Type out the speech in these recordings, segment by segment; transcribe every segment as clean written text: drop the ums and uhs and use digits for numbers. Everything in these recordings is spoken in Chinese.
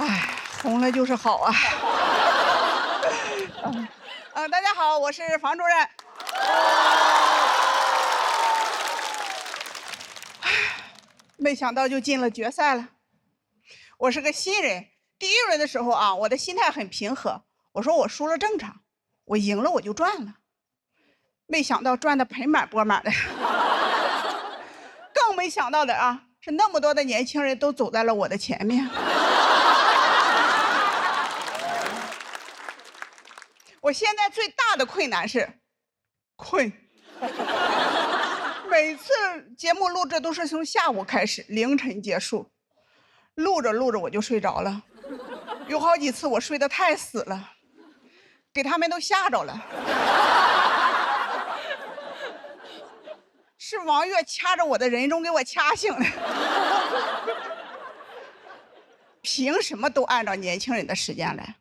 哎，红了就是好啊。大家好，我是房主任。没想到就进了决赛了。我是个新人，第一轮的时候啊，我的心态很平和，我说我输了正常，我赢了我就赚了。没想到赚得盆满钵满的。更没想到的啊，是那么多的年轻人都走在了我的前面。我现在最大的困难是困。每次节目录制都是从下午开始，凌晨结束，录着录着我就睡着了，有好几次我睡得太死了，给他们都吓着了。是王月掐着我的人中给我掐醒了。凭什么都按照年轻人的时间来？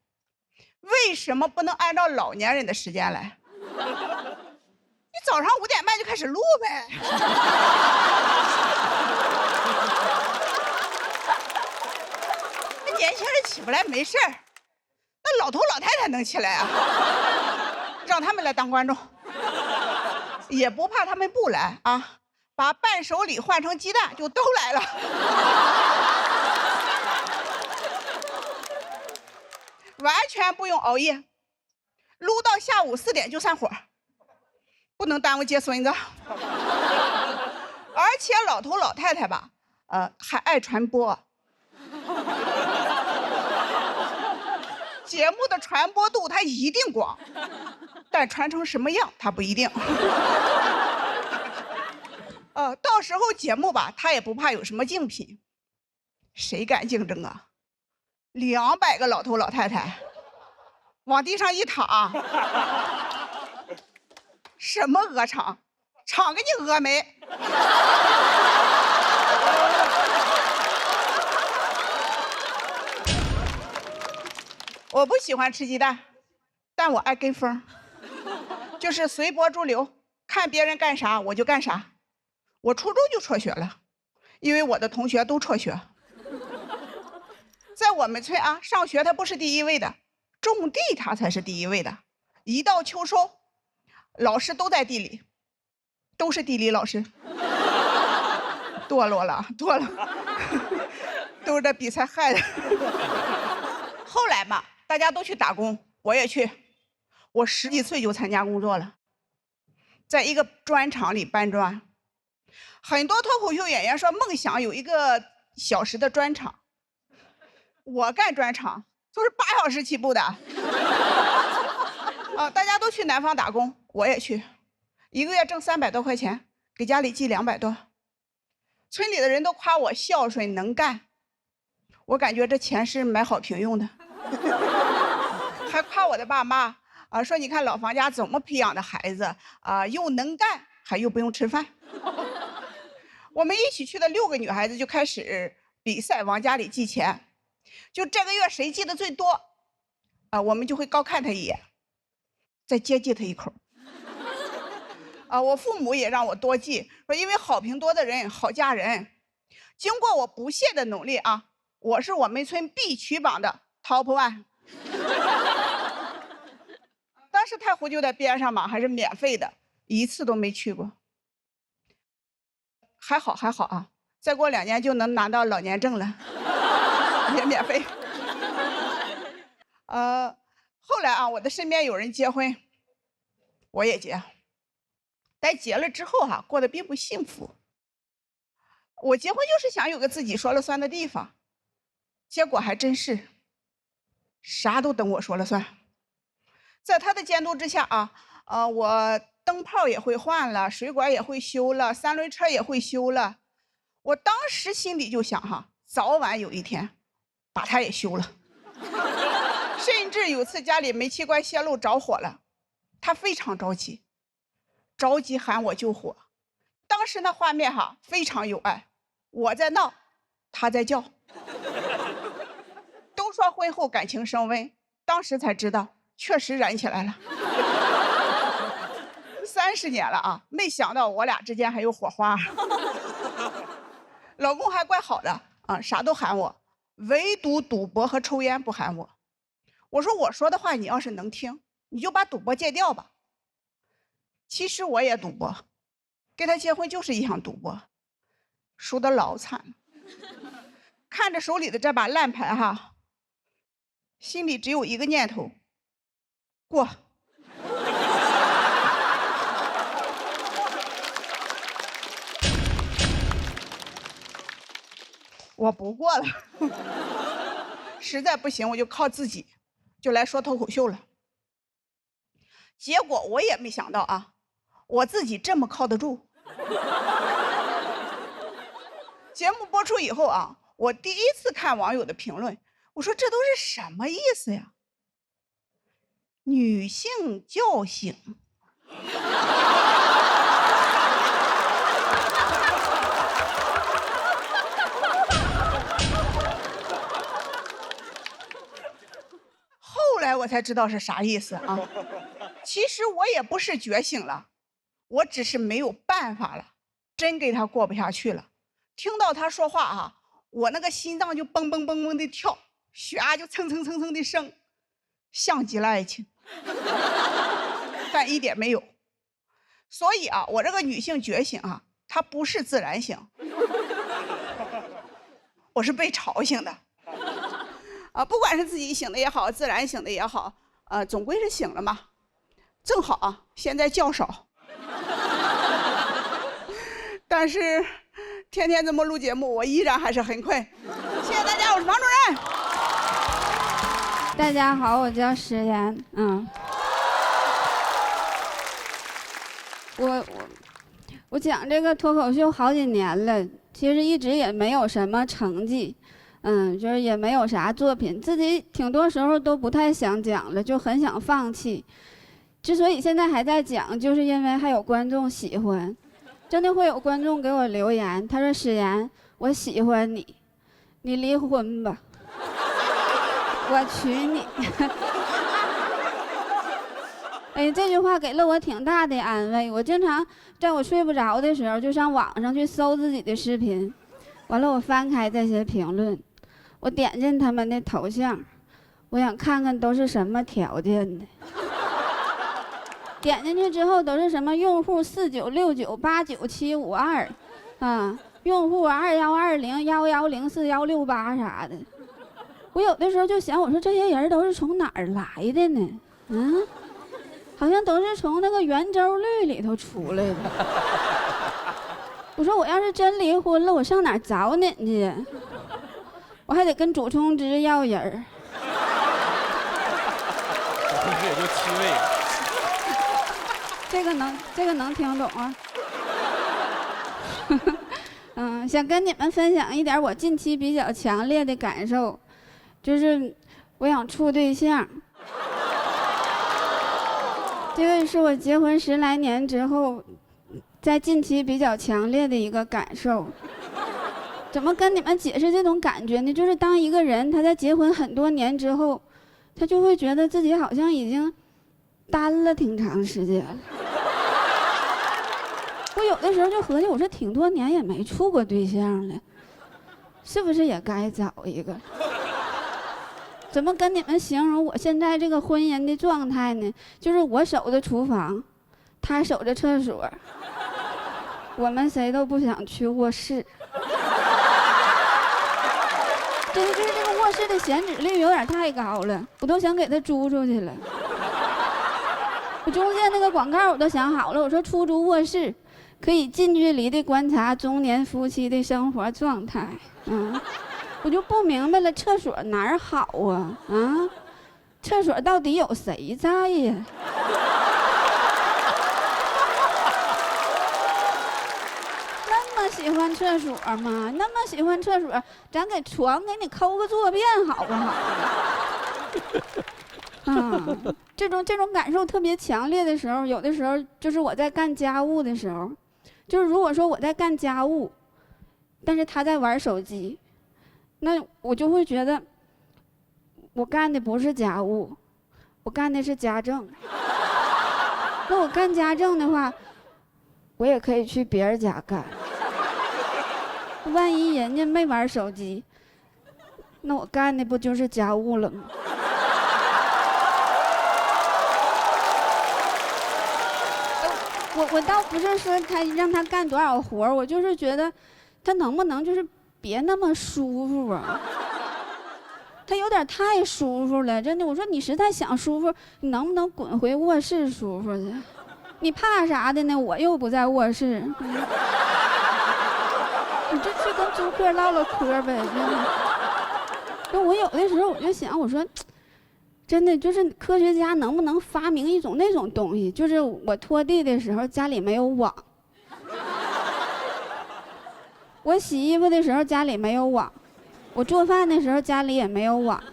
为什么不能按照老年人的时间来？你早上5点半就开始录呗。那年轻人起不来没事儿，那老头老太太能起来啊？让他们来当观众，也不怕他们不来啊，把伴手礼换成鸡蛋就都来了。完全不用熬夜，录到下午4点就散伙，不能耽误接孙子。而且老头老太太吧，还爱传播。节目的传播度它一定广，但传成什么样它不一定。到时候节目吧，他也不怕有什么竞品，谁敢竞争啊？200个老头老太太往地上一躺，什么鹅场？场给你鹅没？我不喜欢吃鸡蛋，但我爱跟风，就是随波逐流，看别人干啥我就干啥。我初中就辍学了，因为我的同学都辍学。在我们村啊，上学他不是第一位的，种地他才是第一位的。一到秋收，老师都在地里，都是地理老师。堕落了，堕落，都是这比赛害的。后来嘛，大家都去打工，我也去。我10几岁就参加工作了，在一个砖厂里搬砖。很多脱口秀演员说梦想有1个小时的专场，我干专场都是8小时起步的。大家都去南方打工，我也去，1个月挣300多块钱，给家里寄200多。村里的人都夸我孝顺能干，我感觉这钱是买好评用的。还夸我的爸妈说你看老房家怎么培养的孩子又能干还又不用吃饭。我们一起去的6个女孩子就开始比赛往家里寄钱，就这个月谁寄的最多我们就会高看他一眼，再接济他一口。我父母也让我多寄，说因为好评多的人好嫁人。经过我不懈的努力啊，我是我们村必取榜的 top 1。当时太湖就在边上嘛，还是免费的，1次都没去过。还好啊，再过2年就能拿到老年证了，也免费。后来啊，我的身边有人结婚，我也结。但结了之后过得并不幸福。我结婚就是想有个自己说了算的地方，结果还真是啥都等我说了算。在他的监督之下我灯泡也会换了，水管也会修了，3轮车也会修了。我当时心里就想早晚有一天把它也修了。甚至有次家里煤气罐泄漏着火了，他非常着急喊我救火。当时那画面非常有爱，我在闹，他在叫。都说婚后感情升温，当时才知道确实燃起来了。30年了没想到我俩之间还有火花。老公还怪好的啥都喊我，唯独赌博和抽烟不喊我。我说我说的话你要是能听，你就把赌博戒掉吧。其实我也赌博，跟他结婚就是一场赌博，输得老惨。看着手里的这把烂牌哈，心里只有一个念头：过。我不过了，实在不行我就靠自己，就来说脱口秀了。结果我也没想到啊，我自己这么靠得住。节目播出以后啊，我第一次看网友的评论，我说这都是什么意思呀？女性觉醒。后来我才知道是啥意思啊。其实我也不是觉醒了，我只是没有办法了，真跟他过不下去了。听到他说话啊，我那个心脏就蹦蹦蹦蹦的跳，血压就蹭蹭蹭蹭的升，像极了爱情，但一点没有。所以啊，我这个女性觉醒啊，它不是自然醒，我是被吵醒的。不管是自己醒的也好，自然醒的也好，总归是醒了嘛。正好啊，现在觉少，但是天天这么录节目，我依然还是很困。谢谢大家，我是王主任。大家好，我叫石岩。我讲这个脱口秀好几年了，其实一直也没有什么成绩。就是也没有啥作品，自己挺多时候都不太想讲了，就很想放弃。之所以现在还在讲，就是因为还有观众喜欢，真的会有观众给我留言，他说：“史岩，我喜欢你，你离婚吧，我娶你。”哎，这句话给了我挺大的安慰。我经常在我睡不着的时候，就上网上去搜自己的视频，完了我翻开这些评论。我点进他们的头像，我想看看都是什么条件的。点进去之后都是什么用户49698972，用户212011041168啥的。我有的时候就想，我说这些人都是从哪儿来的呢？好像都是从那个圆周率里头出来的。我说我要是真离婚了，我上哪儿找你去？我还得跟祖冲之要人儿。祖冲之也就7位。这个能听懂啊？想跟你们分享一点我近期比较强烈的感受，就是我想处对象。这个是我结婚10来年之后，在近期比较强烈的一个感受。怎么跟你们解释这种感觉呢？就是当一个人他在结婚很多年之后，他就会觉得自己好像已经单了挺长时间了。我有的时候就合计，我说挺多年也没处过对象了，是不是也该找一个？怎么跟你们形容我现在这个婚姻的状态呢？就是我守着厨房，他守着厕所，我们谁都不想去卧室。就是这个卧室的闲置率有点太高了，我都想给他租出去了。我中间那个广告我都想好了，我说出租卧室，可以近距离的观察中年夫妻的生活状态。我就不明白了，厕所哪儿好啊？厕所到底有谁在呀？那么喜欢厕所吗？那么喜欢厕所，咱给床给你抠个坐便好不好？这种感受特别强烈的时候，有的时候就是我在干家务的时候，就是如果说我在干家务，但是他在玩手机，那我就会觉得我干的不是家务，我干的是家政。那我干家政的话，我也可以去别人家干。万一人家没玩手机，那我干的不就是家务了吗？我倒不是说让他干多少活儿，我就是觉得他能不能就是别那么舒服啊？他有点太舒服了，真的。我说你实在想舒服，你能不能滚回卧室舒服去？你怕啥的呢？我又不在卧室，你就去跟租客唠唠嗑呗，真的。那我有的时候我就想，我说。真的就是科学家能不能发明一种那种东西，就是我拖地的时候家里没有网，我洗衣服的时候家里没有网，我做饭的时候家里也没有网，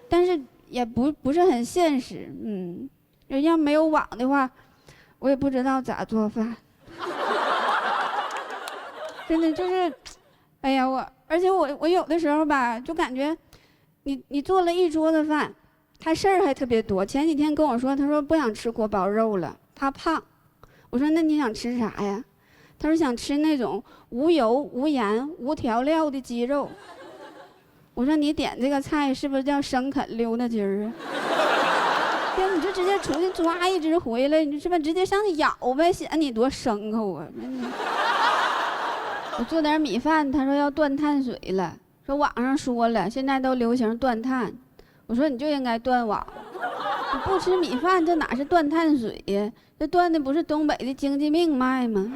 但是也不是很现实，要没有网的话，我也不知道咋做饭，真的就是，哎呀而且我有的时候吧，就感觉你做了一桌子饭。他事儿还特别多，前几天跟我说，他说不想吃锅包肉了，怕胖。我说那你想吃啥呀？他说想吃那种无油、无盐、无调料的鸡肉。我说你点这个菜是不是叫生啃溜达鸡儿啊？对，你就直接出去抓一只回来，你是不是直接上去咬呗？显你多牲口啊！我做点米饭，他说要断碳水了，说网上说了，现在都流行断碳。我说你就应该断网，你不吃米饭，这哪是断碳水呀？这断的不是东北的经济命脉吗？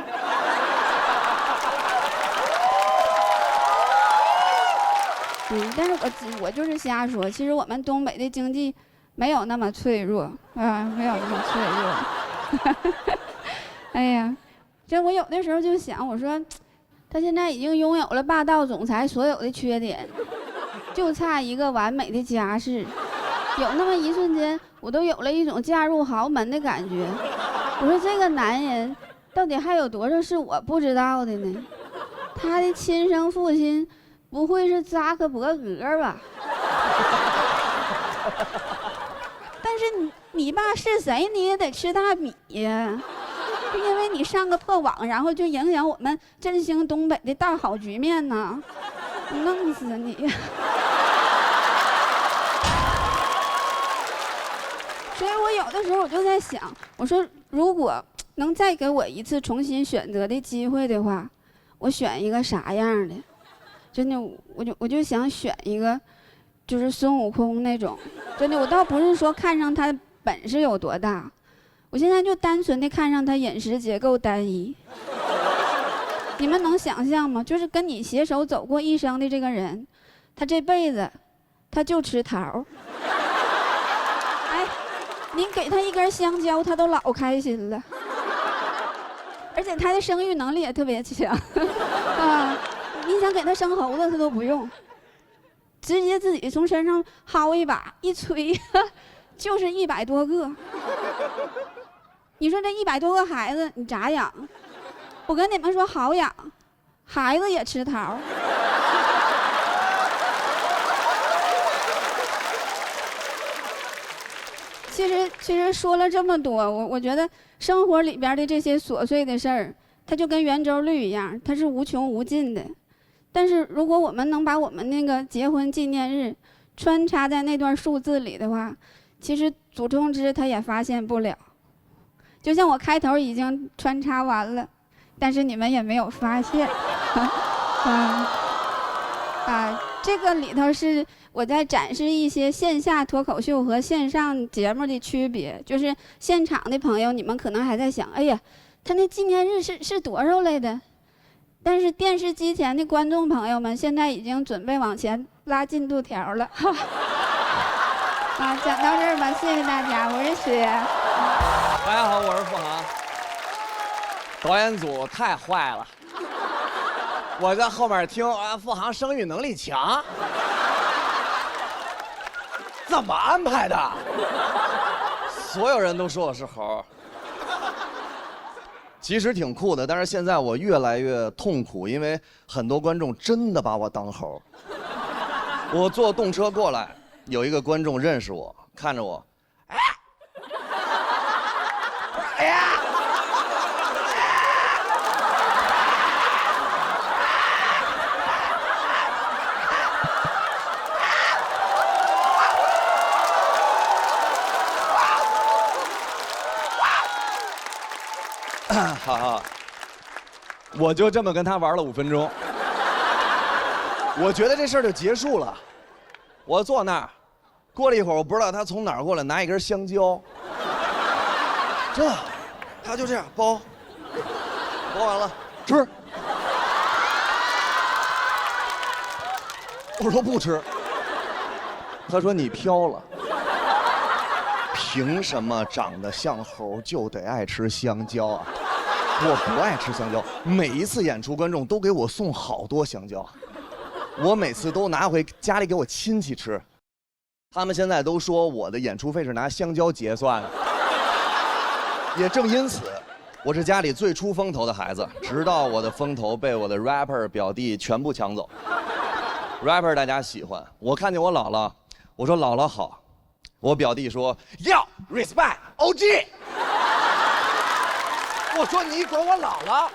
但是我就是瞎说，其实我们东北的经济没有那么脆弱啊，没有那么脆弱。哎呀，这我有的时候就想，我说他现在已经拥有了霸道总裁所有的缺点。就差一个完美的家世，有那么一瞬间，我都有了一种嫁入豪门的感觉。我说这个男人到底还有多少是我不知道的呢？他的亲生父亲不会是扎克伯格吧？但是你爸是谁，你也得吃大米呀，因为你上个破网，然后就影响我们振兴东北的大好局面呢。弄死你！所以我有的时候我就在想，我说如果能再给我一次重新选择的机会的话，我选一个啥样的？真的，我就想选一个，就是孙悟空那种。真的，我倒不是说看上他本事有多大，我现在就单纯的看上他饮食结构单一。你们能想象吗？就是跟你携手走过一生的这个人，他这辈子他就吃桃。哎，你给他一根香蕉，他都老开心了。而且他的生育能力也特别强啊！你想给他生猴子，他都不用，直接自己从身上薅一把，一吹，就是100多个。你说这100多个孩子，你咋养？我跟你们说好养，孩子也吃桃。其实说了这么多，我觉得生活里边的这些琐碎的事儿，它就跟圆周率一样，它是无穷无尽的。但是如果我们能把我们那个结婚纪念日穿插在那段数字里的话，其实祖冲之他也发现不了。就像我开头已经穿插完了。但是你们也没有发现，这个里头是我在展示一些线下脱口秀和线上节目的区别。就是现场的朋友，你们可能还在想，哎呀，他那纪念日是多少来的？但是电视机前的观众朋友们，现在已经准备往前拉进度条了。讲到这儿吧，谢谢大家，我是雪。大家好，我是付航。导演组太坏了，我在后面听啊，付航生育能力强，怎么安排的？所有人都说我是猴，其实挺酷的，但是现在我越来越痛苦，因为很多观众真的把我当猴。我坐动车过来，有一个观众认识我，看着我，哎呀！哈哈。我就这么跟他玩了5分钟，我觉得这事儿就结束了。我坐那儿，过了一会儿，我不知道他从哪儿过来，拿一根香蕉，他就这样剥完了吃。我说不吃，他说你飘了。凭什么长得像猴就得爱吃香蕉啊？我不爱吃香蕉，每一次演出观众都给我送好多香蕉，我每次都拿回家里给我亲戚吃。他们现在都说我的演出费是拿香蕉结算的。也正因此，我是家里最出风头的孩子，直到我的风头被我的 rapper 表弟全部抢走。rapper 大家喜欢，我看见我姥姥，我说姥姥好。我表弟说要 respect OG， 我说你管我姥姥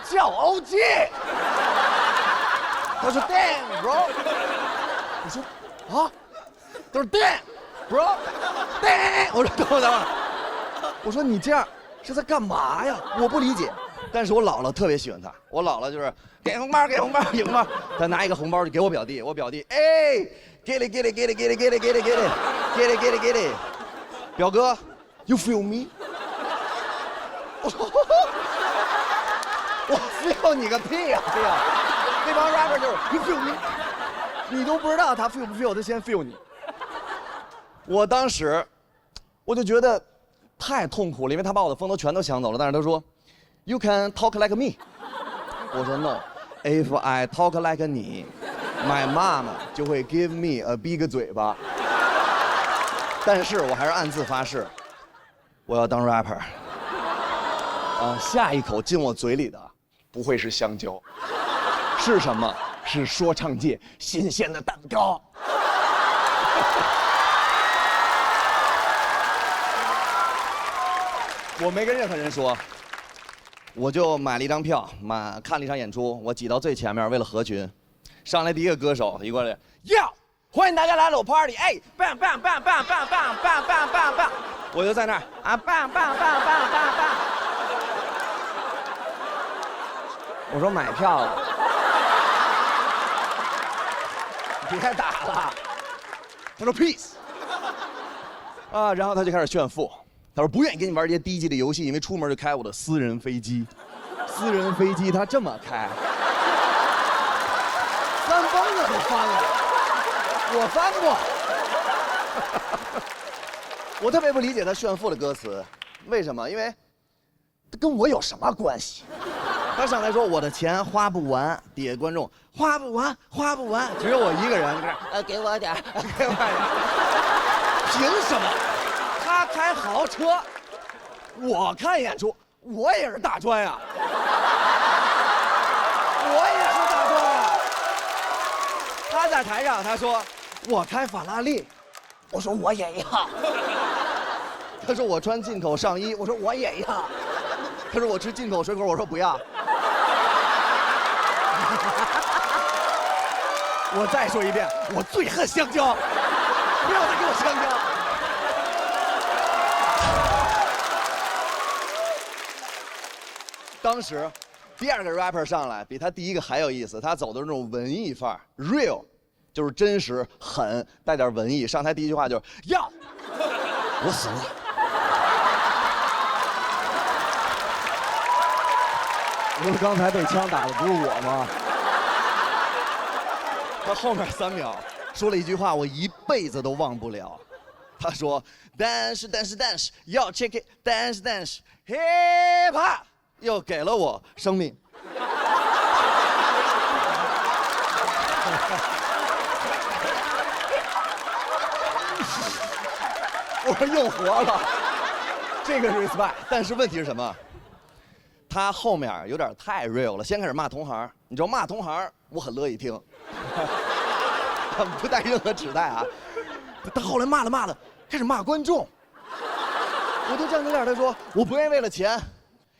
叫 OG， 他说 damn bro， 我说啊，他说 damn bro damn， 我说等会儿，我说你这样是在干嘛呀？我不理解，但是我姥姥特别喜欢他，我姥姥就是给红包给红包给红包，他拿一个红包就给我表弟，我表弟哎。Get it, get it, get it, get it, get it, get it, get it, get it, get it, get it。表哥 ，You feel me？ 我说，我 feel 你个屁呀 ，feel！ 那帮 rapper 就是 You feel me？ 你都不知道他 feel 不 feel， 他先 feel 你。我当时，我就觉得太痛苦了，因为他把我的风头全都抢走了。但是他说 ，You can talk like me。我说 No，If I talk like 你。My mom 就会 give me a big 嘴巴，但是我还是暗自发誓，我要当 rapper。下一口进我嘴里的不会是香蕉，是什么？是说唱界新鲜的蛋糕。我没跟任何人说，我就买了一张票，看了一场演出，我挤到最前面，为了合群。上来第一个歌手一过来，要欢迎大家来了我 party， 哎，bang bang bang bang bang bang bang bang bang bang， 我就在那儿啊 bang bang bang bang bang bang， 我说买票了，别打了，他说 peace， 啊，然后他就开始炫富，他说不愿意跟你玩这些低级的游戏，因为出门就开我的私人飞机，私人飞机他这么开。翻疯了都翻了，我翻过。我特别不理解他炫富的歌词，为什么？因为跟我有什么关系？他上来说我的钱花不完，底下观众花不完，花不完，只有我一个人在这给我点，给我点。凭什么？他开豪车，我看演出，我也是大专呀，我也是大专呀。他在台上，他说：“我开法拉利。”我说：“我也要。”他说：“我穿进口上衣。”我说：“我也要。”他说：“我吃进口水果。”我说：“不要。”我再说一遍，我最恨香蕉，不要再给我香蕉。当时。第二个 rapper 上来比他第一个还有意思，他走的是那种文艺范儿 ，real， 就是真实、狠，带点文艺。上台第一句话就是要，我死了。不是刚才被枪打的不是我吗？他后面3秒说了一句话，我一辈子都忘不了。他说 dance dance dance， 要 check it dance dance hip hop。又给了我生命。我说又活了，这个 respect。但是问题是什么？他后面有点太 real 了，先开始骂同行，你知道骂同行，我很乐意听，他不带任何指代啊。他后来骂了，开始骂观众。我就站在那儿，他说我不愿意为了钱。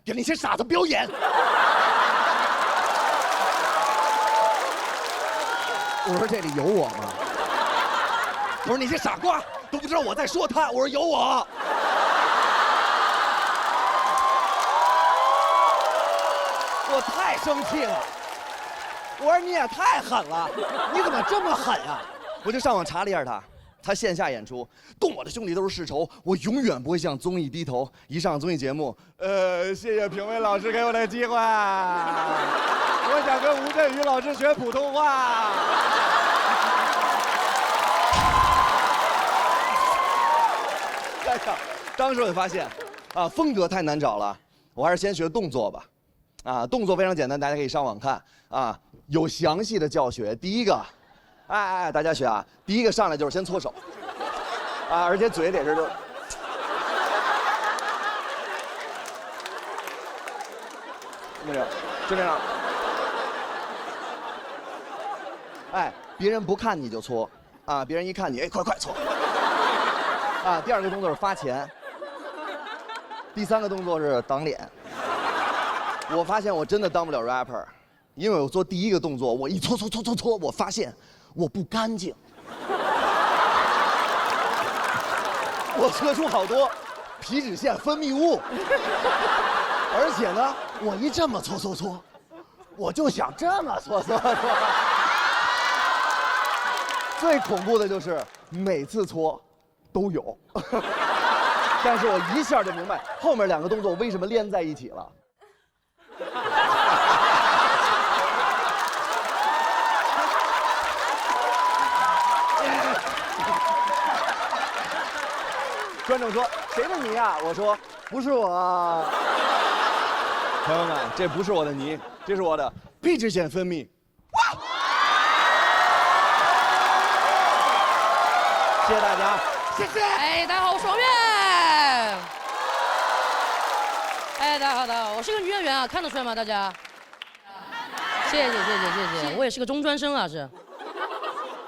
给那些傻子表演。我说这里有我吗？我说那些傻瓜都不知道我在说他。我说有我。我太生气了。我说你也太狠了，你怎么这么狠呀？我就上网查了一下他线下演出，动我的兄弟都是世仇，我永远不会向综艺低头。一上综艺节目，谢谢评委老师给我的机会，我想跟吴镇宇老师学普通话。哎呀，当时我就发现，风格太难找了，我还是先学动作吧。动作非常简单，大家可以上网看有详细的教学。第一个。大家学第一个上来就是先搓手，而且嘴得是就，那个就这样，别人不看你就搓，别人一看你，快搓，第二个动作是发钱，第三个动作是挡脸。我发现我真的当不了 rapper， 因为我做第一个动作，我一搓，我发现。我不干净，我搓出好多皮脂腺分泌物，而且呢，我一这么搓，我就想这么搓。最恐怖的就是每次搓都有，但是我一下就明白后面两个动作为什么连在一起了。观众说：“谁的泥啊？”我说：“不是我。”朋友们，这不是我的泥，这是我的皮脂腺分泌。谢谢大家，谢谢。大家好，我是王悦。大家好，我是个女演员啊，看得出来吗？大家？谢谢，我也是个中专生啊，是。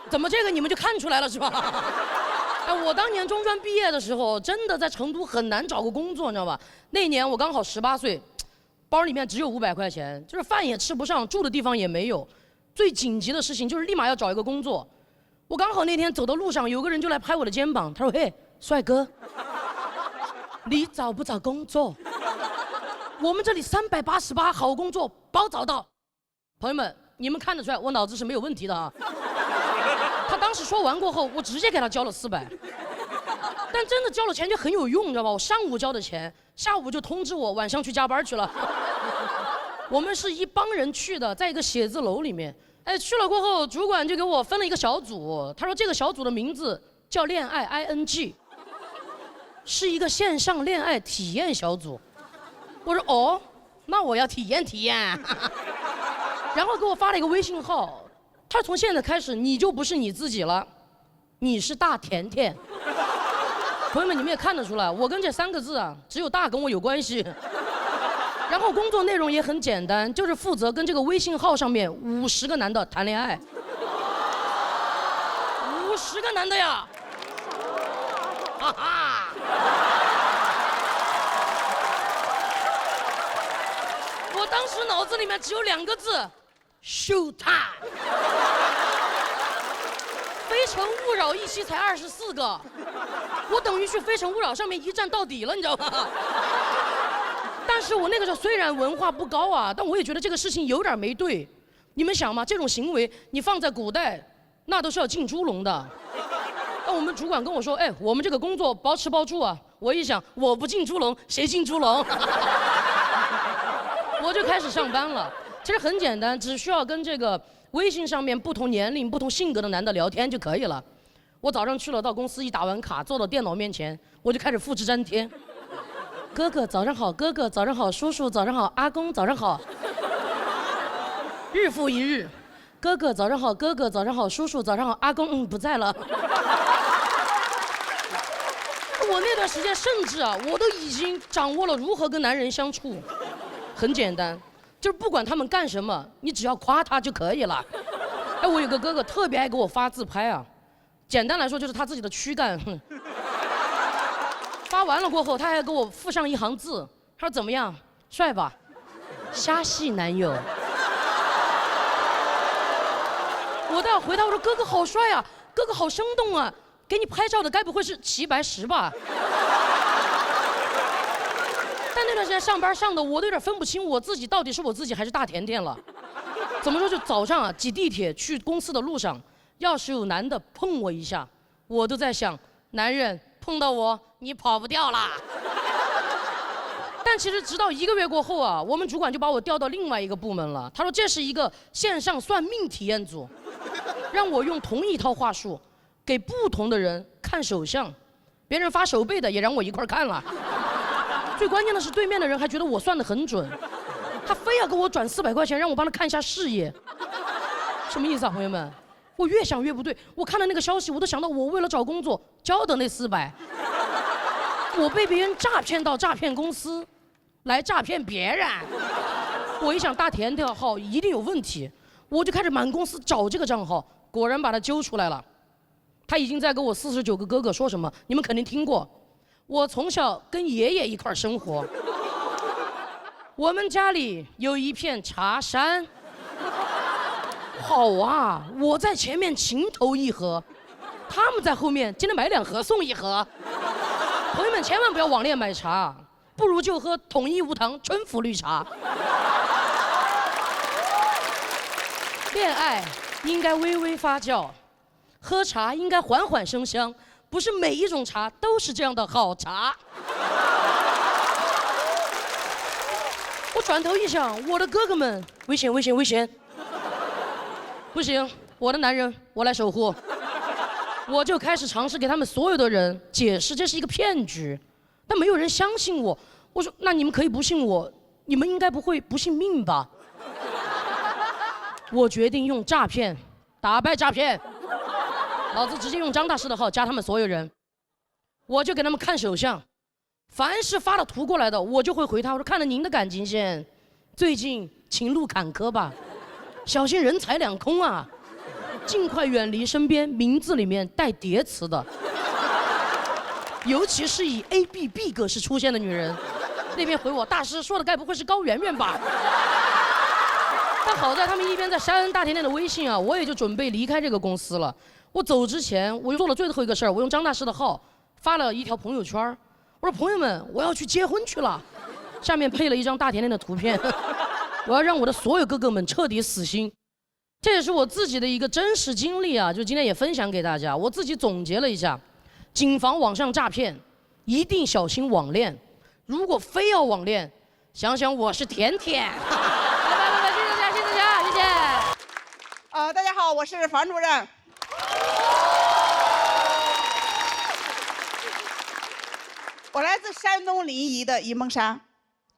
怎么这个你们就看出来了是吧？我当年中专毕业的时候，真的在成都很难找个工作，你知道吧？那年我刚好18岁，包里面只有500块钱，就是饭也吃不上，住的地方也没有。最紧急的事情就是立马要找一个工作。我刚好那天走到路上，有个人就来拍我的肩膀，他说：“嘿，帅哥，你找不找工作？我们这里388好工作包找到。”朋友们，你们看得出来我脑子是没有问题的啊。他当时说完过后，我直接给他交了400，但真的交了钱就很有用，你知道吧？我上午交的钱，下午就通知我晚上去加班去了。我们是一帮人去的，在一个写字楼里面。去了过后，主管就给我分了一个小组，他说这个小组的名字叫恋爱 ING， 是一个线上恋爱体验小组。我说哦，那我要体验。然后给我发了一个微信号。他从现在开始你就不是你自己了，你是大甜甜。朋友们，你们也看得出来，我跟这3个字只有大跟我有关系。然后工作内容也很简单，就是负责跟这个微信号上面50个男的谈恋爱。50个男的呀，哈哈。我当时脑子里面只有2个字。show time， 非诚勿扰一期才24个，我等于去非诚勿扰上面一站到底了，你知道吗？但是我那个时候虽然文化不高啊，但我也觉得这个事情有点没对。你们想嘛，这种行为你放在古代，那都是要进猪笼的。那我们主管跟我说，我们这个工作包吃包住啊。我一想，我不进猪笼，谁进猪笼？我就开始上班了。其实很简单，只需要跟这个微信上面不同年龄、不同性格的男的聊天就可以了。我早上去了，到公司一打完卡，坐到电脑面前，我就开始复制粘贴。哥哥早上好，哥哥早上好，叔叔早上好，阿公早上好。日复一日，哥哥早上好，哥哥早上好，叔叔早上好，阿公不在了。我那段时间甚至我都已经掌握了如何跟男人相处。很简单。就是不管他们干什么，你只要夸他就可以了。我有个哥哥特别爱给我发自拍啊，简单来说就是他自己的躯干。发完了过后，他还给我附上一行字，他说怎么样，帅吧？虾系男友。我倒要回答我说哥哥好帅啊，哥哥好生动啊，给你拍照的该不会是齐白石吧？但那段时间上班上的，我都有点分不清我自己到底是我自己还是大甜甜了。怎么说？就早上啊，挤地铁去公司的路上，要是有男的碰我一下，我都在想，男人碰到我，你跑不掉啦。但其实直到1个月过后啊，我们主管就把我调到另外一个部门了。他说这是一个线上算命体验组，让我用同一套话术给不同的人看手相，别人发手背的也让我一块看了。最关键的是，对面的人还觉得我算得很准，他非要给我转400块钱，让我帮他看一下事业。什么意思啊，朋友们？我越想越不对。我看了那个消息，我都想到我为了找工作交的那400，我被别人诈骗到诈骗公司，来诈骗别人。我一想大甜甜号一定有问题，我就开始满公司找这个账号，果然把他揪出来了。他已经在跟我49个哥哥说什么，你们肯定听过。我从小跟爷爷一块生活，我们家里有一片茶山。好啊，我在前面情投意合，他们在后面今天买2盒送1盒。朋友们千万不要网恋买茶，不如就喝统一无糖春福绿茶。恋爱应该微微发酵，喝茶应该缓缓生香，不是每一种茶都是这样的好茶。我转头一想，我的哥哥们，危险危险危险！不行，我的男人我来守护。我就开始尝试给他们所有的人解释这是一个骗局，但没有人相信我。我说那你们可以不信我，你们应该不会不信命吧？我决定用诈骗打败诈骗，老子直接用张大师的号加他们所有人，我就给他们看手相，凡是发了图过来的，我就会回他，我说看了您的感情线，最近情路坎坷吧，小心人财两空啊，尽快远离身边名字里面带叠词的，尤其是以 ABB 格式出现的女人。那边回我，大师说的该不会是高圆圆吧？但好在他们一边在删大甜甜的微信啊，我也就准备离开这个公司了。我走之前，我又做了最后一个事儿，我用张大师的号发了一条朋友圈，我说朋友们，我要去结婚去了，下面配了一张大甜甜的图片，我要让我的所有哥哥们彻底死心。这也是我自己的一个真实经历啊，就今天也分享给大家。我自己总结了一下，谨防网上诈骗，一定小心网恋。如果非要网恋，想想我是甜甜。来，谢谢大家，谢谢大家，谢谢。大家好，我是房主任。我来自山东临沂的沂蒙山，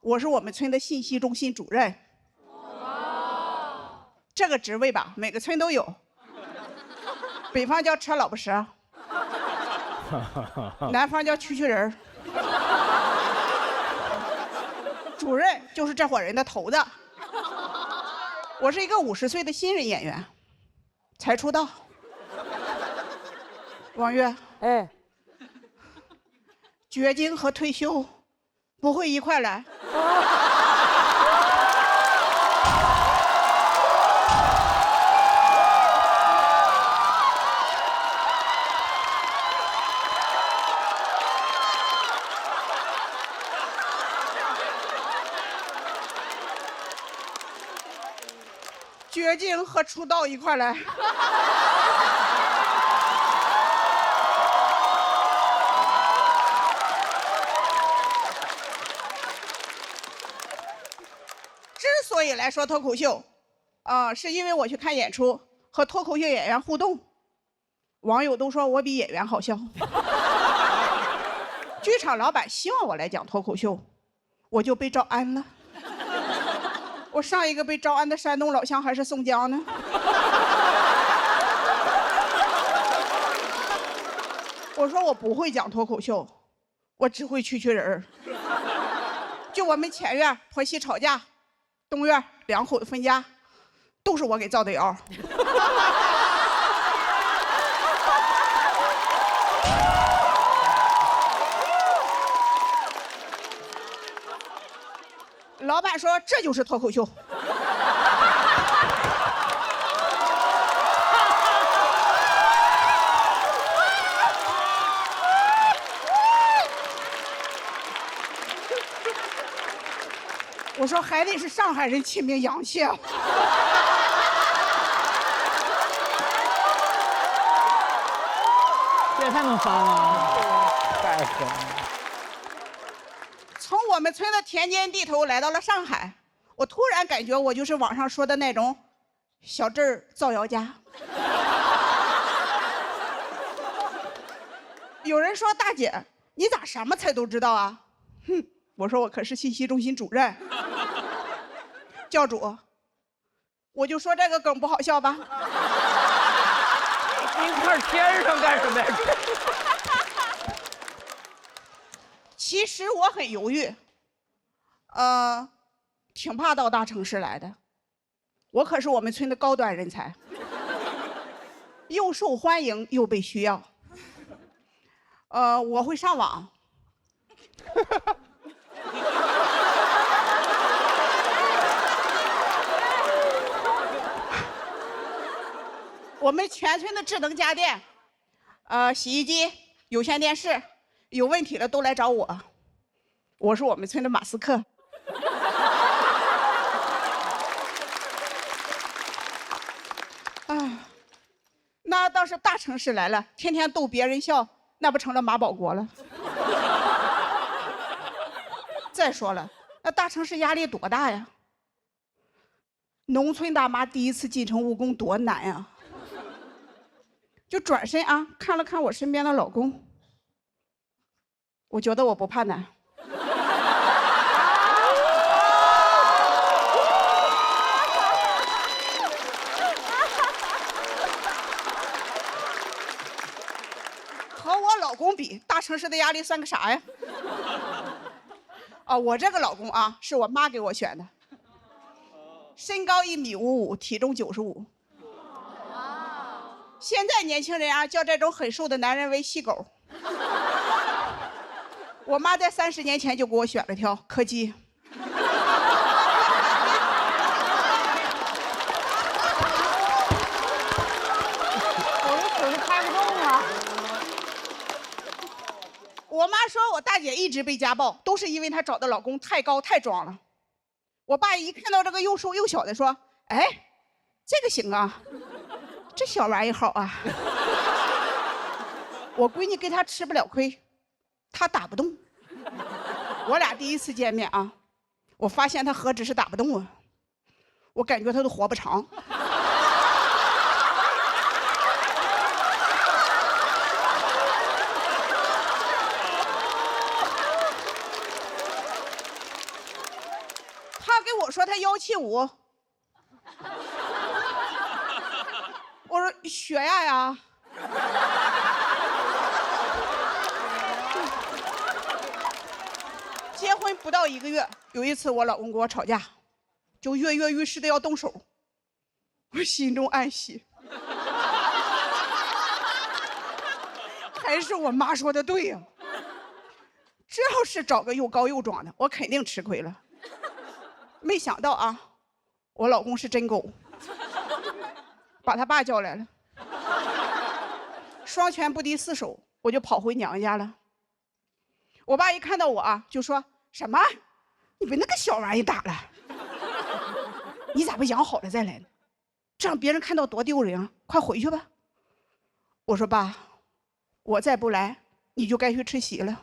我是我们村的信息中心主任。这个职位吧，每个村都有。北方叫车老婆蛇，南方叫蛐蛐人。主任就是这伙人的头子。我是一个50岁的新人演员，才出道。王月，哎，绝经和退休不会一块来。绝经和出道一块来。之所以来说脱口秀，是因为我去看演出和脱口秀演员互动，网友都说我比演员好笑。剧场老板希望我来讲脱口秀，我就被招安了。我上一个被招安的山东老乡还是宋江呢。我说我不会讲脱口秀，我只会蛐蛐人儿。就我们前院婆媳吵架，东院2口子分家，都是我给造的谣。老板说这就是脱口秀。我说还得是上海人亲民洋气啊。这也太能翻了，太狠了。从我们村的田间地头来到了上海，我突然感觉我就是网上说的那种小镇儿造谣家。有人说大姐，你咋什么菜都知道啊？哼，我说我可是信息中心主任。教主，我就说这个梗不好笑吧？您看天上干什么呀？其实我很犹豫，挺怕到大城市来的。我可是我们村的高端人才，又受欢迎又被需要。我会上网。我们全村的智能家电，洗衣机、有线电视，有问题了都来找我。我是我们村的马斯克。啊，那倒是大城市来了，天天逗别人笑，那不成了马保国了？再说了，那大城市压力多大呀？农村大妈第一次进城务工多难呀！就转身啊，看了看我身边的老公，我觉得我不怕难。和我老公比，大城市的压力算个啥呀？我这个老公啊，是我妈给我选的，身高1.55米，体重95。现在年轻人啊，叫这种很瘦的男人为细狗。我妈在30年前就给我选了条柯基。我这腿是开不动啊。我妈说我大姐一直被家暴，都是因为她找的老公太高太壮了。我爸一看到这个又瘦又小的，说：“哎，这个行啊。”这小玩意好啊！我闺女跟他吃不了亏，他打不动。我俩第一次见面啊，我发现他何止是打不动啊，我感觉他都活不长。他跟我说他175。我说学呀。结婚不到1个月，有一次我老公跟我吵架，就跃跃欲试的要动手，我心中暗喜，还是我妈说的对呀。这要是找个又高又壮的，我肯定吃亏了。没想到啊，我老公是真狗。把他爸叫来了，双拳不敌4手，我就跑回娘家了。我爸一看到我啊，就说什么：“你被那个小玩意打了，你咋不养好了再来呢？这让别人看到多丢人啊！快回去吧。”我说：“爸，我再不来，你就该去吃席了。”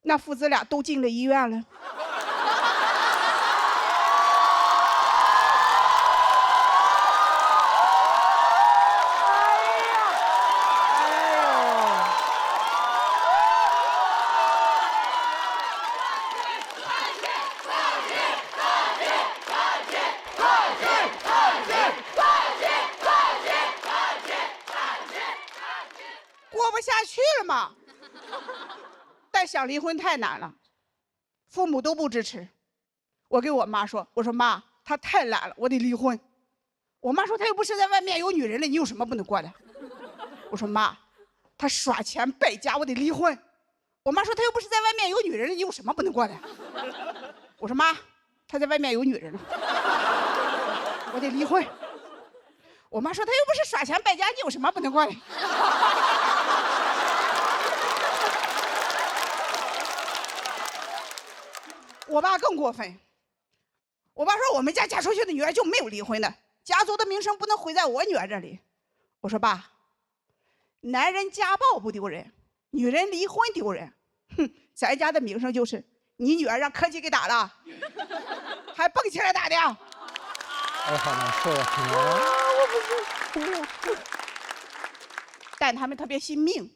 那父子俩都进了医院了。过不下去了嘛，但想离婚太难了，父母都不支持。我跟我妈说：“我说妈，他太懒了，我得离婚。”我妈说：“他又不是在外面有女人了，你有什么不能过的？”我说：“妈，他耍钱败家，我得离婚。”我妈说：“他又不是在外面有女人了，你有什么不能过的？”我说：“妈，他在外面有女人了，我得离婚。”我妈说：“他又不是耍钱败家，你有什么不能过的？”我爸更过分。我爸说我们家嫁出去的女儿就没有离婚的，家族的名声不能毁在我女儿这里。我说爸，男人家暴不丢人，女人离婚丢人。哼，咱家的名声就是你女儿让柯基给打了，还蹦起来打的。哎，好难受啊！但他们特别信命。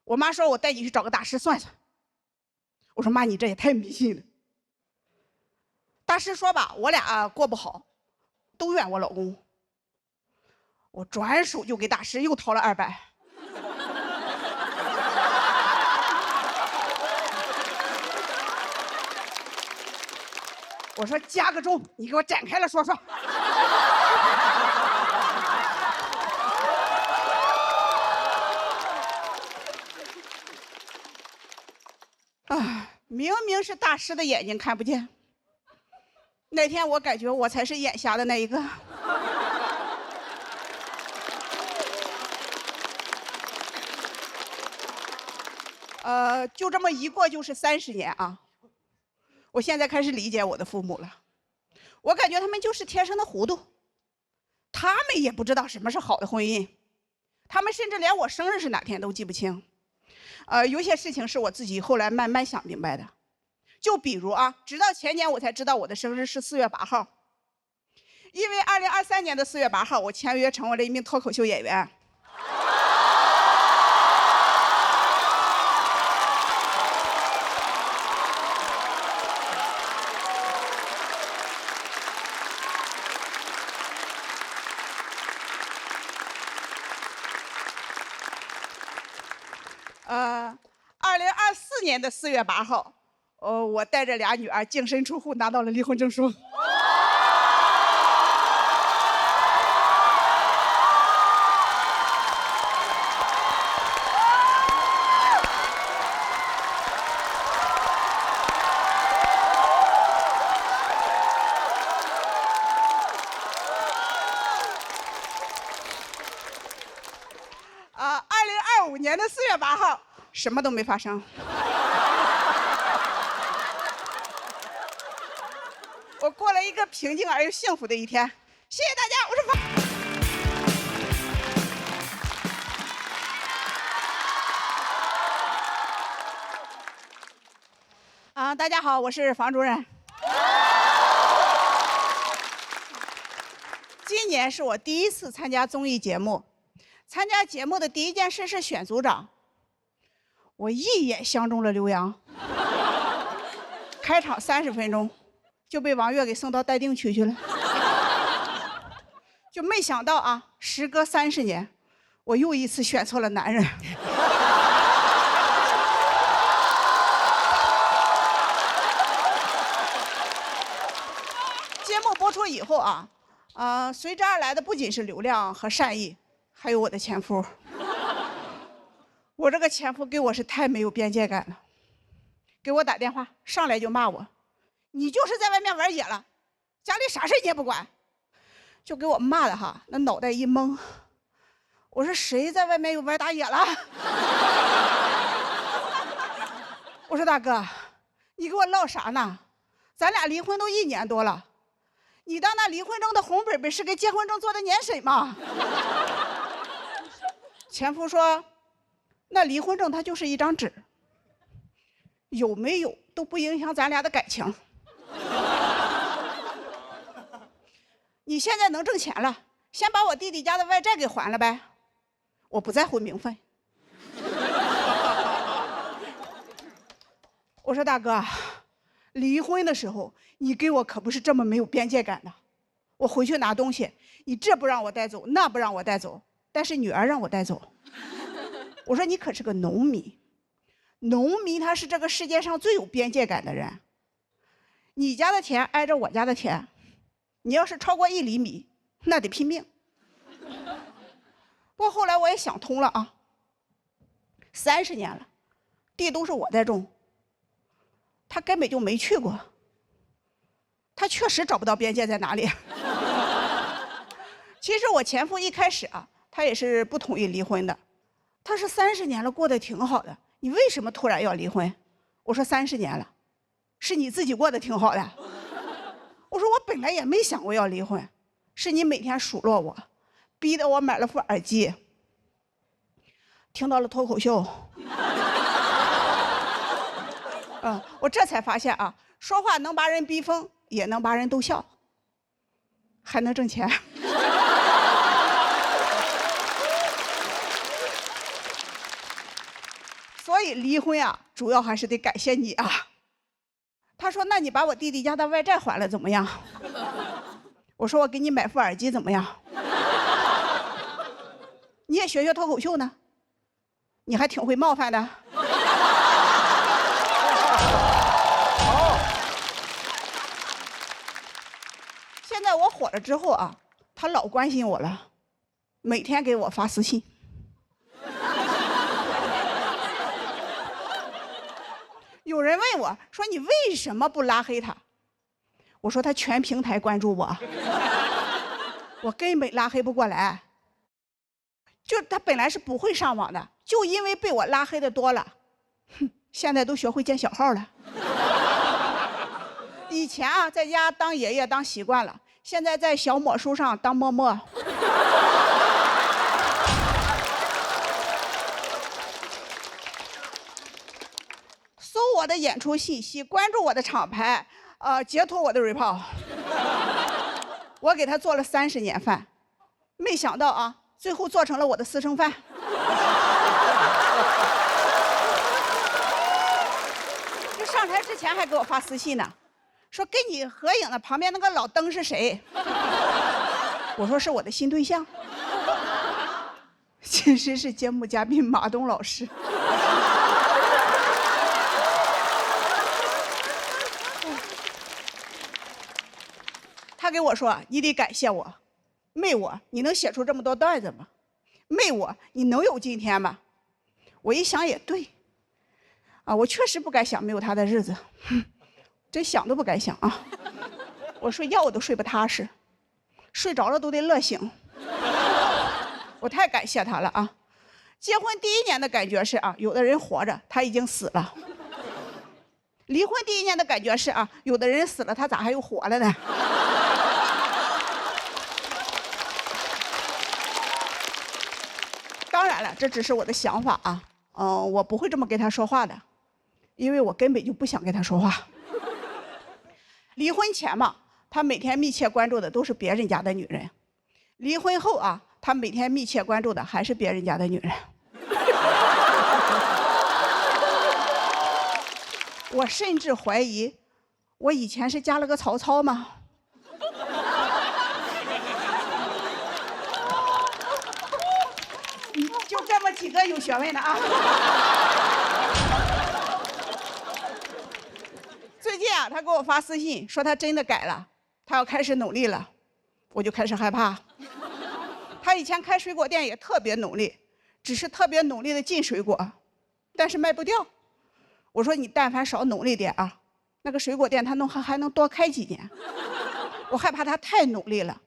我妈说我带你去找个大师算算。我说妈，你这也太迷信了。大师说吧，我俩过不好，都怨我老公。我转手就给大师又掏了200。我说加个钟，你给我展开了说说。啊，明明是大师的眼睛看不见。那天我感觉我才是眼瞎的那一个。就这么一过就是30年啊。我现在开始理解我的父母了，我感觉他们就是天生的糊涂，他们也不知道什么是好的婚姻，他们甚至连我生日是哪天都记不清。有些事情是我自己后来慢慢想明白的，就比如啊，直到前年我才知道我的生日是4月8号，因为2023年的4月8号，我签约成为了一名脱口秀演员。2024年的4月8号，我带着俩女儿净身出户拿到了离婚证书。2025年的4月8号。什么都没发生。我过了一个平静而又幸福的一天。谢谢大家，我是房。大家好，我是房主任。今年是我第1次参加综艺节目，参加节目的第1件事是选组长。我一眼相中了刘洋，开场30分钟就被王悦给送到待定区去了，就没想到啊，时隔30年，我又一次选错了男人。节目播出以后啊，随之而来的不仅是流量和善意，还有我的前夫。我这个前夫给我是太没有边界感了，给我打电话上来就骂我，你就是在外面玩野了，家里啥事你也不管，就给我骂的哈，那脑袋一懵。我说谁在外面又玩打野了？我说大哥，你给我唠啥呢？咱俩离婚都1年多了，你当那离婚证的红本本是给结婚证做的年审吗？前夫说，那离婚证它就是一张纸，有没有都不影响咱俩的感情。你现在能挣钱了，先把我弟弟家的外债给还了呗，我不在乎名分。我说大哥，离婚的时候你给我可不是这么没有边界感的，我回去拿东西，你这不让我带走，那不让我带走，但是女儿让我带走。我说你可是个农民，农民他是这个世界上最有边界感的人。你家的田挨着我家的田，你要是超过1厘米，那得拼命。不过后来我也想通了啊，30年了，地都是我在种，他根本就没去过，他确实找不到边界在哪里。其实我前夫一开始啊，他也是不同意离婚的。他是30年了，过得挺好的，你为什么突然要离婚？我说30年了，是你自己过得挺好的。我说我本来也没想过要离婚，是你每天数落我，逼得我买了副耳机，听到了脱口秀。我这才发现啊，说话能把人逼疯，也能把人逗笑，还能挣钱。所以离婚啊，主要还是得感谢你啊。他说：“那你把我弟弟家的外债还了怎么样？”我说：“我给你买副耳机怎么样？”你也学学脱口秀呢，你还挺会冒犯的。现在我火了之后啊，他老关心我了，每天给我发私信。有人问我说：“你为什么不拉黑他？”我说：“他全平台关注我，我根本拉黑不过来。就他本来是不会上网的，就因为被我拉黑的多了，现在都学会建小号了。以前啊，在家当爷爷当习惯了，现在在小某书上当嬷嬷。”搜我的演出信息，关注我的厂牌，截图我的 report。我给他做了30年饭，没想到啊，最后做成了我的私生饭。就上台之前还给我发私信呢，说跟你合影的旁边那个老登是谁？我说是我的新对象，其实是节目嘉宾马东老师。他给我说：“你得感谢我，没我你能写出这么多段子吗？没我你能有今天吗？”我一想也对，啊，我确实不该想没有他的日子，真想都不该想啊！我睡觉我都睡不踏实，睡着了都得乐醒。我太感谢他了啊！结婚第1年的感觉是啊，有的人活着他已经死了；离婚第1年的感觉是啊，有的人死了他咋还又活了呢？当然了，这只是我的想法啊，我不会这么跟他说话的，因为我根本就不想跟他说话。离婚前嘛，他每天密切关注的都是别人家的女人；离婚后啊，他每天密切关注的还是别人家的女人。我甚至怀疑，我以前是加了个曹操吗？就这么几个有学问的啊！最近啊，他给我发私信说他真的改了，他要开始努力了，我就开始害怕。他以前开水果店也特别努力，只是特别努力的进水果，但是卖不掉。我说你但凡少努力点啊，那个水果店他还能多开几年。我害怕他太努力了，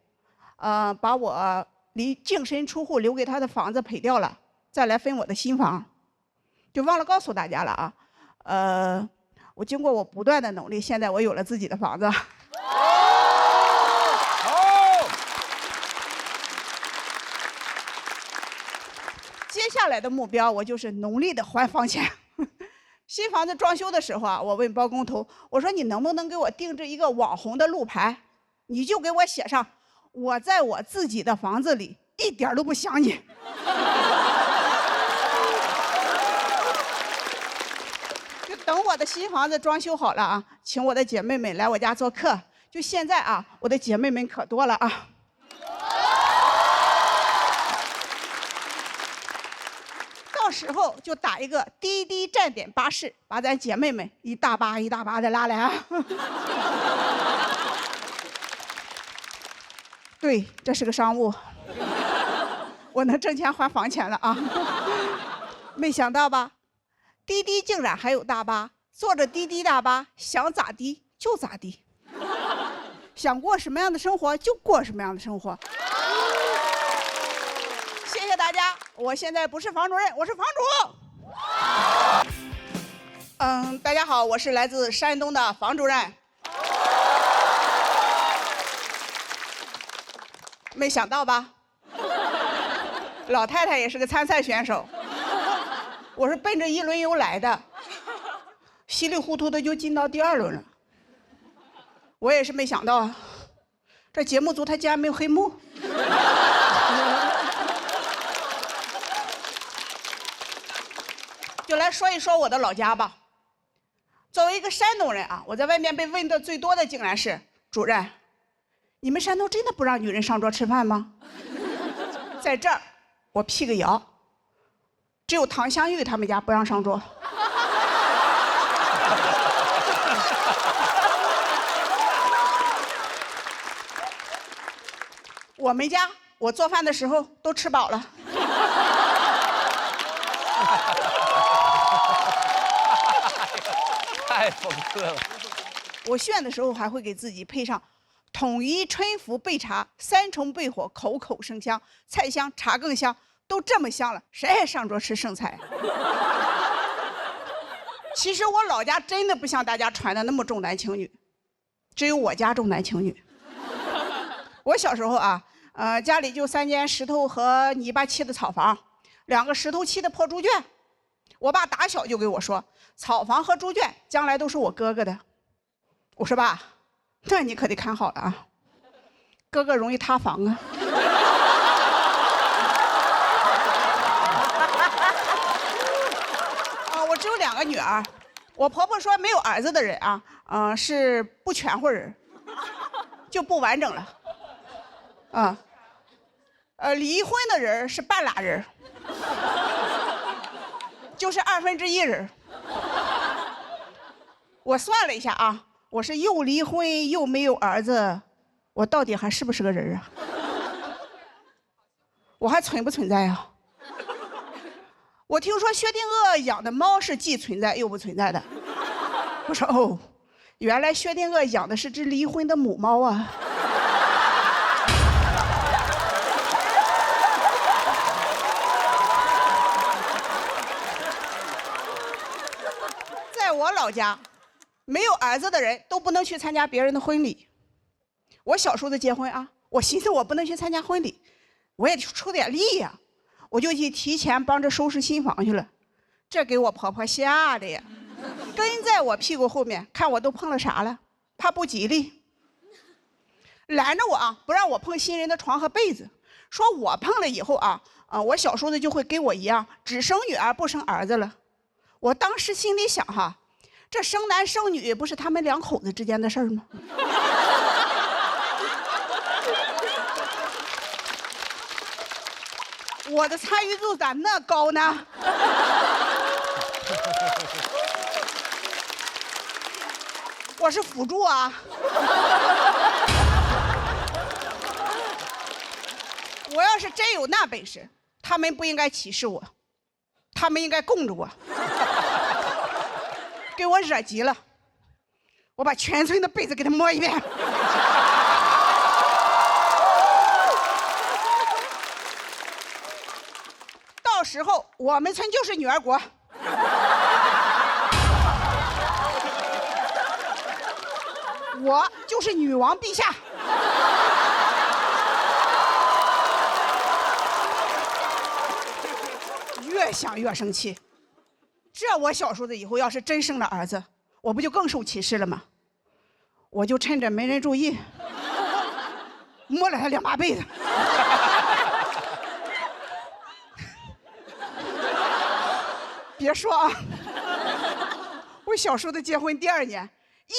把我离净身出户留给他的房子赔掉了，再来分我的新房，就忘了告诉大家了啊。我经过我不断的努力，现在我有了自己的房子。接下来的目标，我就是努力的还房钱。新房子装修的时候啊，我问包工头，我说你能不能给我定制一个网红的路牌？你就给我写上我在我自己的房子里一点都不想你。就等我的新房子装修好了啊，请我的姐妹们来我家做客。就现在啊，我的姐妹们可多了啊。到时候就打一个滴滴站点巴士，把咱姐妹们一大巴一大巴的拉来啊。对，这是个商务，我能挣钱还房钱了啊！没想到吧，滴滴竟然还有大巴，坐着滴滴大巴想咋地就咋地，想过什么样的生活就过什么样的生活。谢谢大家，我现在不是房主任，我是房主。大家好，我是来自山东的房主任。没想到吧？老太太也是个参赛选手。我是奔着1轮游来的，稀里糊涂的就进到第2轮了。我也是没想到，这节目组他竟然没有黑幕。就来说一说我的老家吧。作为一个山东人啊，我在外面被问的最多的竟然是主任，你们山东真的不让女人上桌吃饭吗？在这儿，我辟个谣，只有唐香玉他们家不让上桌。我们家，我做饭的时候都吃饱了。太讽刺了。我炫的时候还会给自己配上统一春福备茶，3重备火，口口生香，菜香茶更香，都这么香了，谁还上桌吃剩菜？其实我老家真的不像大家传的那么重男轻女，只有我家重男轻女。我小时候啊，家里就3间石头和泥巴砌的草房，2个石头砌的破猪圈。我爸打小就给我说，草房和猪圈将来都是我哥哥的。我说爸，那你可得看好了啊，哥哥容易塌房啊。我只有2个女儿，我婆婆说没有儿子的人啊，是不全乎人，就不完整了。离婚的人是半拉人，就是1/2人。我算了一下啊，我是又离婚又没有儿子，我到底还是不是个人啊？我还存不存在啊？我听说薛定谔养的猫是既存在又不存在的。我说哦，原来薛定谔养的是只离婚的母猫啊。在我老家，没有儿子的人都不能去参加别人的婚礼。我小时候的结婚啊，我寻思我不能去参加婚礼，我也出点力呀，我就去提前帮着收拾新房去了。这给我婆婆吓的呀，跟在我屁股后面看我都碰了啥了，怕不吉利，拦着我啊，不让我碰新人的床和被子，说我碰了以后啊，我小时候的就会跟我一样，只生女儿不生儿子了。我当时心里想哈，这生男生女不是他们2口子之间的事儿吗？我的参与度咋那高呢？我是辅助啊。我要是真有那本事，他们不应该歧视我，他们应该供着我。给我惹急了，我把全村的被子给他摸一遍。到时候我们村就是女儿国。我就是女王陛下。越想越生气，这我小叔子以后要是真生了儿子，我不就更受歧视了吗？我就趁着没人注意，摸了他2把被子。别说啊，我小叔子结婚第2年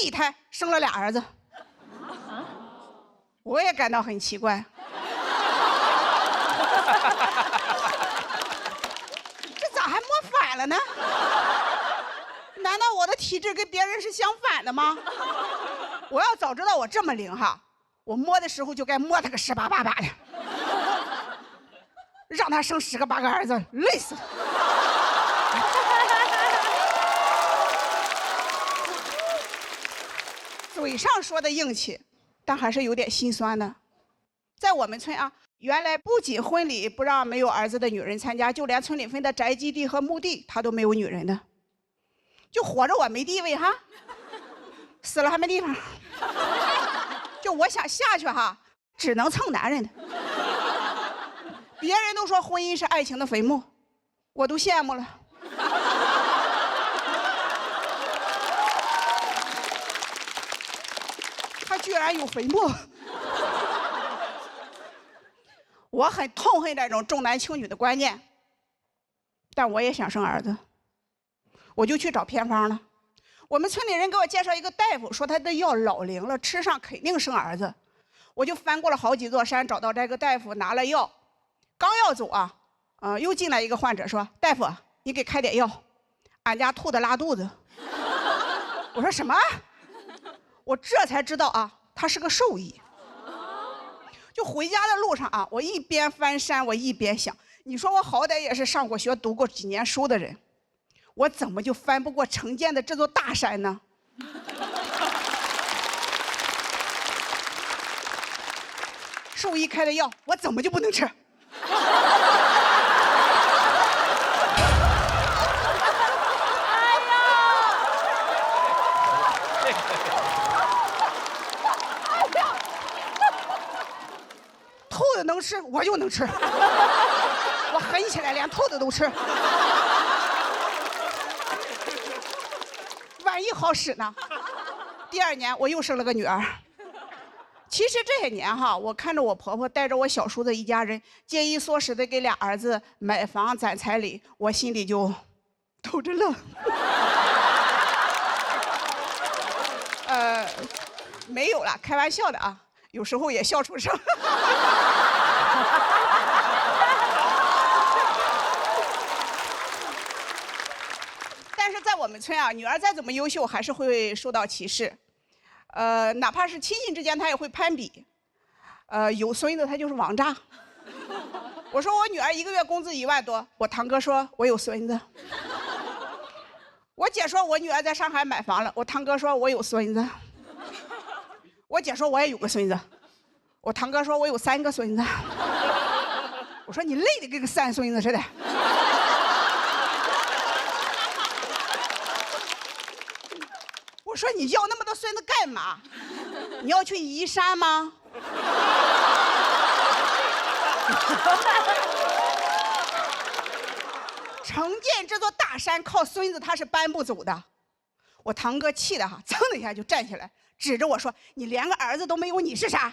，1胎生了2儿子，我也感到很奇怪。这咋还摸反了呢？难道我的体质跟别人是相反的吗？我要早知道我这么灵哈，我摸的时候就该摸他个10把8把的，让他生10个8个儿子，累死他。嘴上说的硬气，但还是有点心酸的。在我们村啊，原来不仅婚礼不让没有儿子的女人参加，就连村里分的宅基地和墓地，她都没有女人的。就活着我没地位哈，死了还没地方。就我想下去哈，只能蹭男人的。别人都说婚姻是爱情的坟墓，我都羡慕了。他居然有坟墓。我很痛恨这种重男轻女的观念，但我也想生儿子，我就去找偏方了。我们村里人给我介绍一个大夫，说他的药老灵了，吃上肯定生儿子。我就翻过了好几座山，找到这个大夫，拿了药，刚要走啊，又进来一个患者说：“大夫，你给开点药，俺家兔子拉肚子。”我说什么？我这才知道啊，他是个兽医。就回家的路上啊，我一边翻山，我一边想，你说我好歹也是上过学、读过几年书的人，我怎么就翻不过城建的这座大山呢？兽医开的药，我怎么就不能吃？兔子能吃，我就能吃。我狠起来，连兔子都吃。万一好使呢？第2年我又生了个女儿。其实这些年哈，我看着我婆婆带着我小叔子一家人节衣缩食的给俩儿子买房攒彩礼，我心里就偷着乐。没有了，开玩笑的啊，有时候也笑出声。但是在我们村啊，女儿再怎么优秀，还是会受到歧视。哪怕是亲戚之间，她也会攀比。有孙子，她就是王炸。我说我女儿1个月工资1万多，我堂哥说我有孙子。我姐说我女儿在上海买房了，我堂哥说我有孙子。我姐说我也有个孙子，我堂哥说我有3个孙子。我说你累得跟个3孙子似的。我说你要那么多孙子干嘛？你要去移山吗？城建这座大山靠孙子他是搬不走的。我堂哥气的哈，噌的一下就站起来，指着我说：“你连个儿子都没有，你是啥？”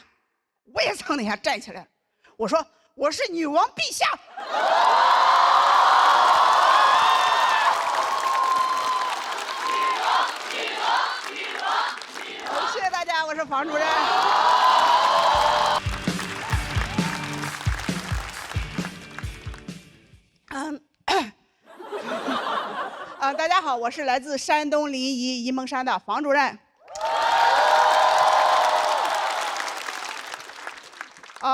我也噌的一下站起来，我说：“我是女王陛下。”谢谢大家，我是房主任。大家好，我是来自山东临沂沂蒙山的房主任。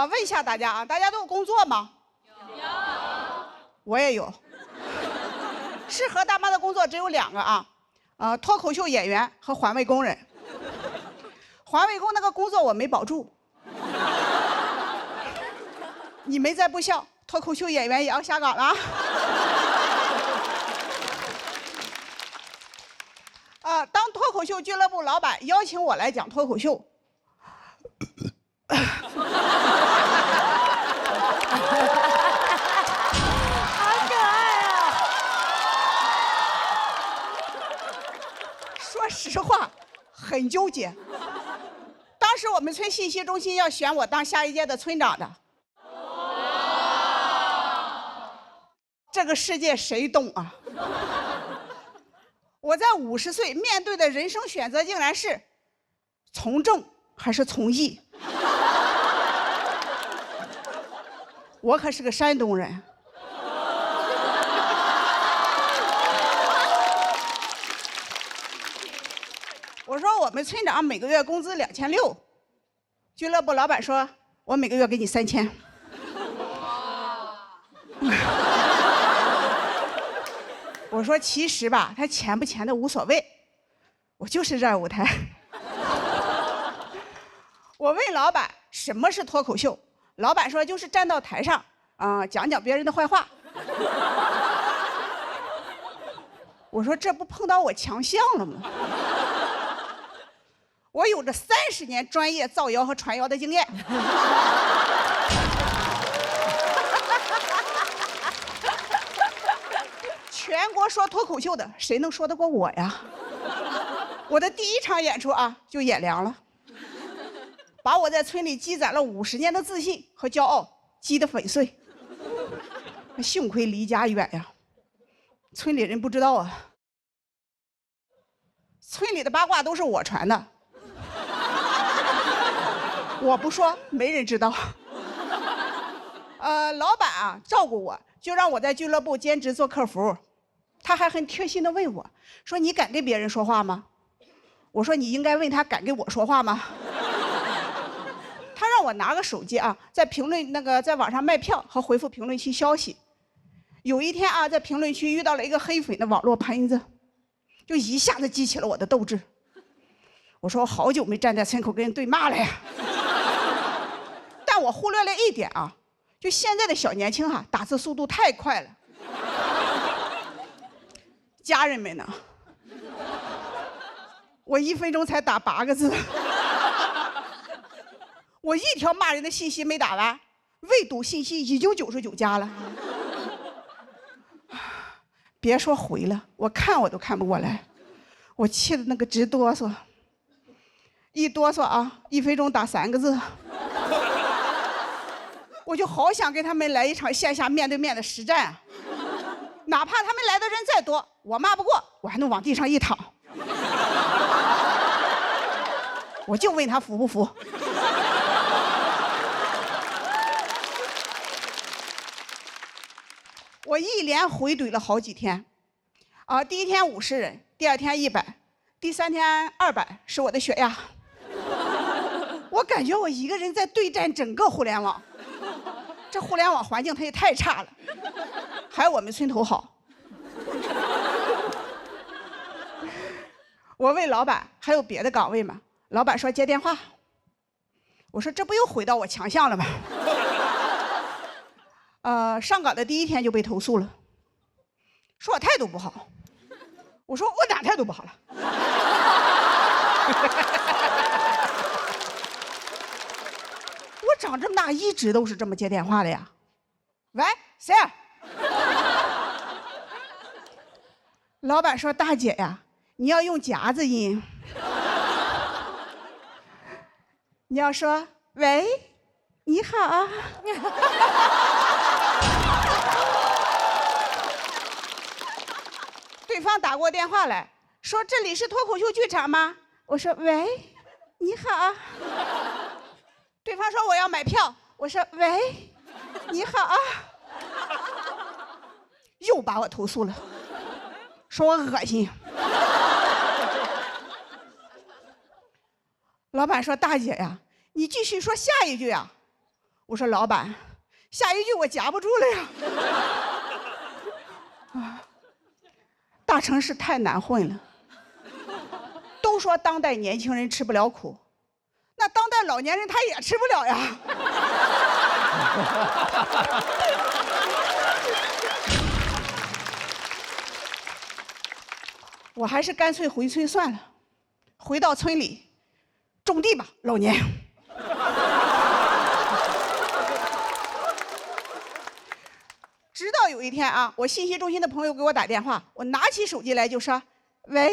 问一下大家啊，大家都有工作吗？有。我也有。适合大妈的工作只有2个啊，脱口秀演员和环卫工人。环卫工那个工作我没保住。你们再不笑，脱口秀演员也要下岗了。当脱口秀俱乐部老板邀请我来讲脱口秀，好可爱啊！说实话，很纠结。当时我们村信息中心要选我当下一届的村长的。这个世界谁懂啊？我在50岁面对的人生选择竟然是从政还是从艺。我可是个山东人。我说我们村长每个月工资2600，俱乐部老板说我每个月给你3000。我说其实吧，他钱不钱的无所谓，我就是热爱舞台。我问老板什么是脱口秀，老板说就是站到台上讲讲别人的坏话。我说这不碰到我强项了吗？我有着30年专业造谣和传谣的经验。全国说脱口秀的，谁能说得过我呀？我的第1场演出啊，就演凉了，把我在村里积攒了50年的自信和骄傲击得粉碎。幸亏离家远呀，村里人不知道啊。村里的八卦都是我传的，我不说，没人知道。老板啊照顾我，就让我在俱乐部兼职做客服。他还很贴心的问我，说你敢跟别人说话吗？我说你应该问他敢跟我说话吗？他让我拿个手机啊，在评论在网上卖票和回复评论区消息。有一天啊，在评论区遇到了一个黑粉的网络喷子，就一下子激起了我的斗志。我说我好久没站在村口跟人对骂了呀。但我忽略了一点啊，就现在的小年轻哈，打字速度太快了。家人们呢？我1分钟才打8个字，我一条骂人的信息没打完，未读信息已经99加了。别说回了，我看我都看不过来，我气得那个直哆嗦，一哆嗦啊，1分钟打3个字。我就好想跟他们来一场线下面对面的实战啊！哪怕他们来的人再多，我骂不过，我还能往地上一躺。我就问他服不服。我一连回怼了好几天，第1天50人，第2天100，第3天200，是我的血压。我感觉我一个人在对战整个互联网，这互联网环境它也太差了，还有我们村头好。我问老板还有别的岗位吗？老板说接电话。我说这不又回到我强项了吗？上岗的第1天就被投诉了，说我态度不好。我说我哪态度不好了？我长这么大一直都是这么接电话的呀。喂，谁啊？老板说大姐呀，你要用夹子音，你要说喂，你好啊。对方打过电话来说这里是脱口秀剧场吗？我说喂，你好啊。对方说我要买票，我说喂，你好啊。又把我投诉了，说我恶心。老板说大姐呀，你继续说下一句啊。我说老板，下一句我夹不住了呀。大城市太难混了，都说当代年轻人吃不了苦，那当代老年人他也吃不了呀。我还是干脆回村算了，回到村里种地吧，老年。直到有一天啊，我信息中心的朋友给我打电话，我拿起手机来就说：“喂，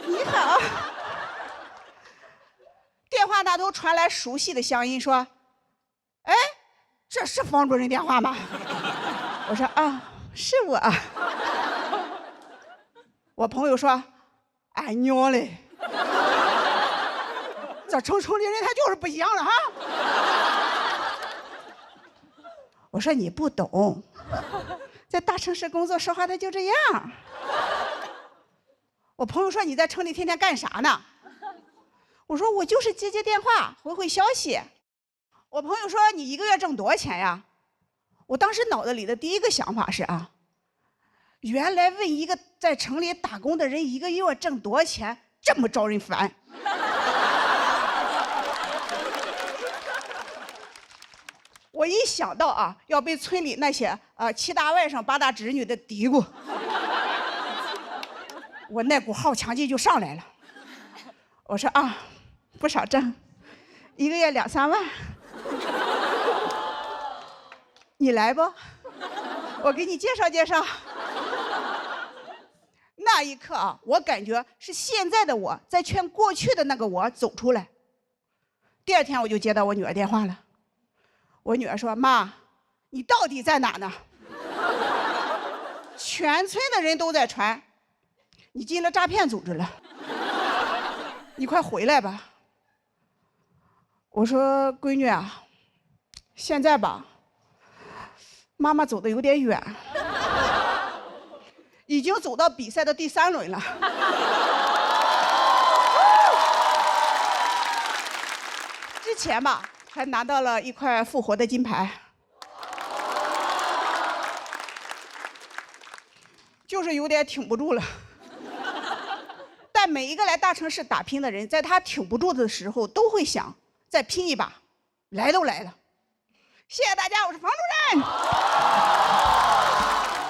你好。”电话那头传来熟悉的乡音，说：“哎，这是方主任电话吗？”我说：“啊，是我。”我朋友说：“俺娘嘞，这城里人他就是不一样了哈。”我说：“你不懂。”在大城市工作说话他就这样。我朋友说你在城里天天干啥呢？我说我就是接电话回消息。我朋友说你1个月挣多少钱呀？我当时脑子里的第一个想法是啊，原来问一个在城里打工的人1个月挣多少钱这么招人烦。我一想到啊，要被村里那些7大外甥8大侄女的嘀咕，我那股好强劲就上来了。我说啊，不少挣，1个月2、3万，你来不？我给你介绍介绍。那一刻啊，我感觉是现在的我在劝过去的那个我走出来。第2天我就接到我女儿电话了，我女儿说：“妈，你到底在哪呢？全村的人都在传，你进了诈骗组织了，你快回来吧。”我说：“闺女啊，现在吧，妈妈走的有点远。”已经走到比赛的第3轮了。之前吧，还拿到了1块复活的金牌，就是有点挺不住了。但每一个来大城市打拼的人，在他挺不住的时候，都会想再拼一把，来都来了。谢谢大家，我是房主任。